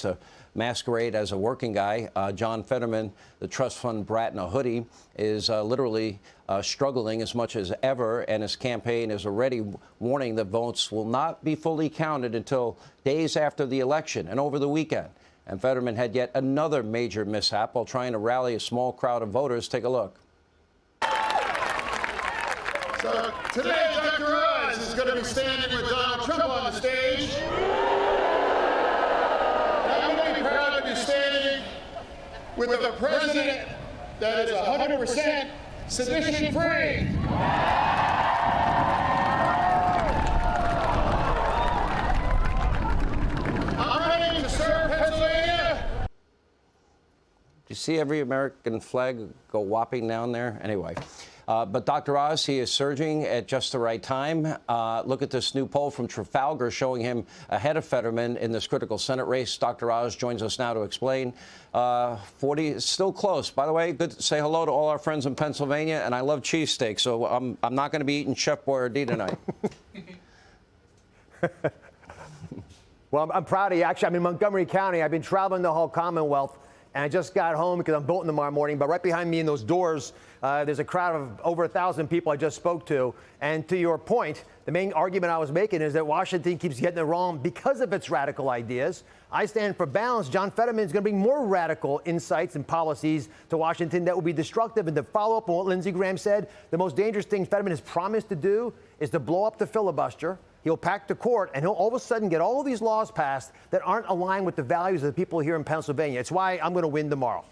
to masquerade as a working guy. John Fetterman, the trust fund brat in a hoodie, is literally struggling as much as ever, and his campaign is already warning that votes will not be fully counted until days after the election and over the weekend. And Fetterman had yet another major mishap while trying to rally a small crowd of voters. Take a look. So today, Dr. Oz is going to be standing with Donald Trump on the stage. I'm going to be proud to be standing with a president that is 100% sedition-free. I'm ready to serve Pennsylvania. Do you see every American flag go whopping down there? Anyway. But Dr. Oz, he is surging at just the right time. Look at this new poll from Trafalgar showing him ahead of Fetterman in this critical Senate race. Dr. Oz joins us now to explain. 40 is still close. By the way, good to say hello to all our friends in Pennsylvania. And I love cheesesteak, so I'm not going to be eating Chef Boyardee tonight. Well, I'm proud of you. Actually, I'm in Montgomery County. I've been traveling the whole Commonwealth. And I just got home because I'm voting tomorrow morning. But right behind me in those doors, there's a crowd of over 1,000 people I just spoke to. And to your point, the main argument I was making is that Washington keeps getting it wrong because of its radical ideas. I stand for balance. John Fetterman is going to bring more radical insights and policies to Washington that will be destructive. And to follow up on what Lindsey Graham said, the most dangerous thing Fetterman has promised to do is to blow up the filibuster. He'll pack the court, and he'll all of a sudden get all of these laws passed that aren't aligned with the values of the people here in Pennsylvania. It's why I'm going to win tomorrow.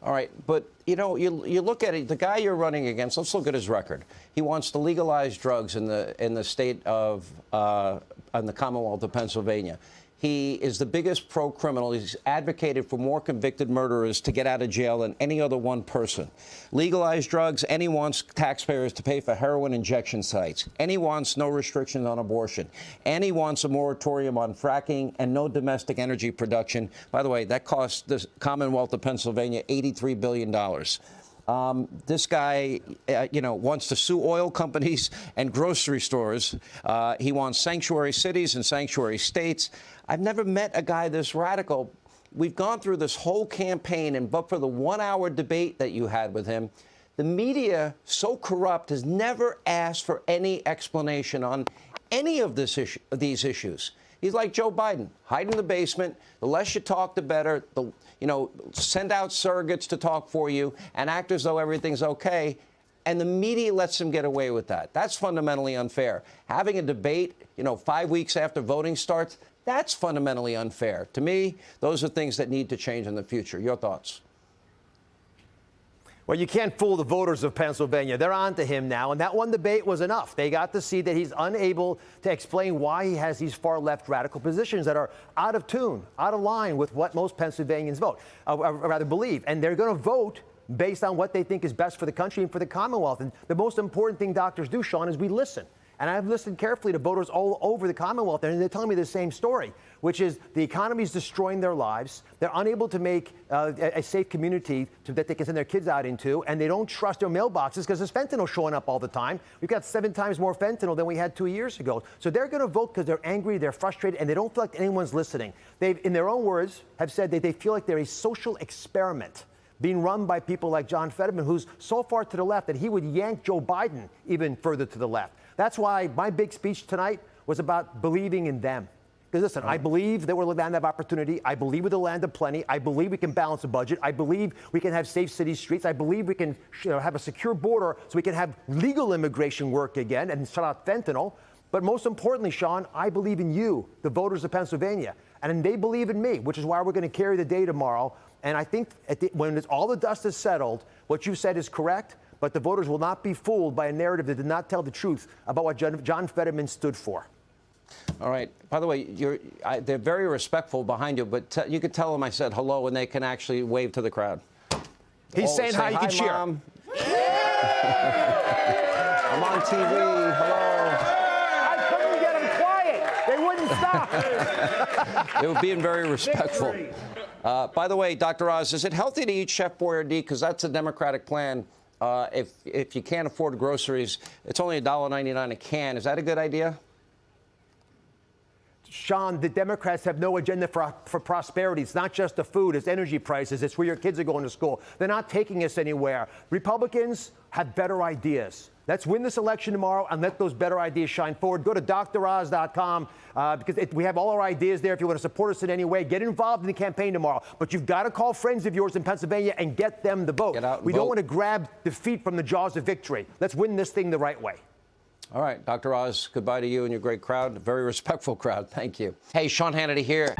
All right. But, you know, you look at it, the guy you're running against, let's look at his record. He wants to legalize drugs in the state of in the Commonwealth of Pennsylvania. He is the biggest pro-criminal. He's advocated for more convicted murderers to get out of jail than any other one person. Legalize drugs, and he wants taxpayers to pay for heroin injection sites. And he wants no restrictions on abortion. And he wants a moratorium on fracking and no domestic energy production. By the way, that costs the Commonwealth of Pennsylvania $83 billion. This guy, wants to sue oil companies and grocery stores. He wants sanctuary cities and sanctuary states. I've never met a guy this radical. We've gone through this whole campaign, and but for the 1-hour debate that you had with him, the media, so corrupt, has never asked for any explanation on any of these issues. He's like Joe Biden, hide in the basement. The less you talk, the better. Send out surrogates to talk for you and act as though everything's okay. And the media lets him get away with that. That's fundamentally unfair. Having a debate, 5 weeks after voting starts, that's fundamentally unfair. To me, those are things that need to change in the future. Your thoughts? Well, you can't fool the voters of Pennsylvania. They're on to him now, and that one debate was enough. They got to see that he's unable to explain why he has these far-left radical positions that are out of tune, out of line with what most Pennsylvanians believe. And they're going to vote based on what they think is best for the country and for the Commonwealth. And the most important thing doctors do, Sean, is we listen. And I've listened carefully to voters all over the Commonwealth, and they're telling me the same story, which is the economy is destroying their lives. They're unable to make a safe community that they can send their kids out into, and they don't trust their mailboxes because there's fentanyl showing up all the time. We've got 7 times more fentanyl than we had 2 years ago. So they're going to vote because they're angry, they're frustrated, and they don't feel like anyone's listening. They, in their own words, have said that they feel like they're a social experiment being run by people like John Fetterman, who's so far to the left that he would yank Joe Biden even further to the left. That's why my big speech tonight was about believing in them. Because listen, I believe that we're a land of opportunity. I believe we're the land of plenty. I believe we can balance a budget. I believe we can have safe city streets. I believe we can have a secure border so we can have legal immigration work again and shut out fentanyl. But most importantly, Sean, I believe in you, the voters of Pennsylvania. And they believe in me, which is why we're going to carry the day tomorrow. And I think when all the dust is settled, what you said is correct. But the voters will not be fooled by a narrative that did not tell the truth about what John Fetterman stood for. All right. By the way, they're very respectful behind you, but you could tell them I said hello, and they can actually wave to the crowd. He's saying hi. You can cheer. Mom. I'm on TV. Hello. I couldn't get them quiet. They wouldn't stop. They were being very respectful. By the way, Dr. Oz, is it healthy to eat Chef Boyardee? Because that's a Democratic plan. If you can't afford groceries, it's only $1.99 a can. Is that a good idea? Sean, the Democrats have no agenda for prosperity. It's not just the food, it's energy prices, it's where your kids are going to school. They're not taking us anywhere. Republicans have better ideas. Let's win this election tomorrow and let those better ideas shine forward. Go to DrOz.com because we have all our ideas there. If you want to support us in any way, get involved in the campaign tomorrow. But you've got to call friends of yours in Pennsylvania and get them to vote. Get out and we vote. don't want to grab defeat from the jaws of victory. Let's win this thing the right way. All right, Dr. Oz, goodbye to you and your great crowd. Very respectful crowd. Thank you. Hey, Sean Hannity here.